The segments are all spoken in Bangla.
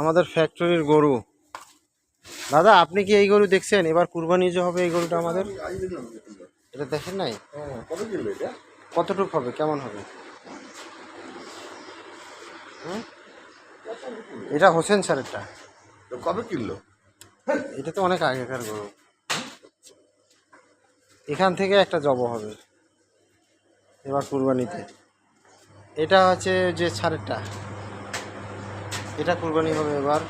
আমাদের ফ্যাক্টরির গরু। দাদা আপনি কি এই গরু দেখছেন? এবার কুরবানি যে হবে এই গরুটা আমাদের, এটা দেখেন নাই? কবে কিনলো এটা? কতটুক হবে, কেমন হবে? হুম? এটা হোসেন স্যারেরটা। তো কবে কিনলো? এটা তো অনেক আগেকার গরু। এখান থেকে একটা জব হবে এবার কুরবানিতে। এটা হচ্ছে যে ছাড়েরটা, এটা কুরবানি হবে এবার।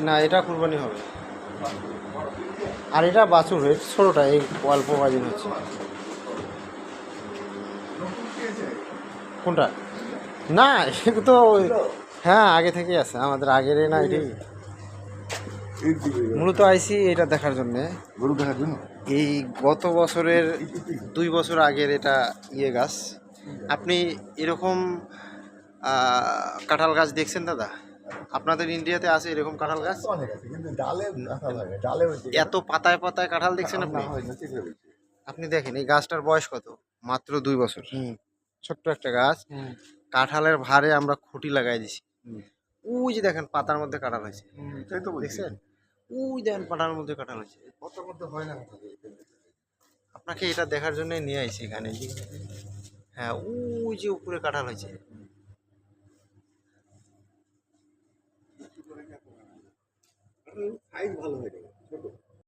না, এটা কুরবানি হবে। আর এটা বাছুর, এই ছোটোটা, এই অল্প বাজিন হচ্ছে। কোনটা? না, এগুলো তো হ্যাঁ আগে থেকেই আছে, আমাদের আগের না এটি। মূলত আইসি এটা দেখার জন্যে, গরু দেখার জন্য। এই গত বছরের 2 বছর আগের এটা ইয়ে গাছ। আপনি এরকম কাঁঠাল গাছ দেখছেন দাদা? আপনাদের ইন্ডিয়াতে আছে এরকম কাঁঠাল গাছ? অনেক আছে কিন্তু ডালে কাঁঠাল হয় না, ডালে হচ্ছে এত পাতায় পাতায় কাঁঠাল দেখছেন আপনি? হয় না, চিত্রে দেখছি। আপনি দেখেন এই গাছটার বয়স কত, মাত্র 2 বছর। ছোট্ট একটা গাছ, কাঁঠালের ভারে আমরা খুঁটি লাগাই দিছি। ওই যে দেখেন পাতার মধ্যে কাঁঠাল হয়েছে, তাই তো বলছি। দেখছেন? ওই দেখেন পাতার মধ্যে কাঁঠাল হয়েছে। কত মধ্যে হয় না কাঁঠাল। আপনাকে এটা দেখার জন্যই নিয়ে আইছি এখানে। হ্যাঁ, ওই যে উপরে কাঁঠাল হয়েছে। সাইজ ভালো হয়ে যাবে, ছোট।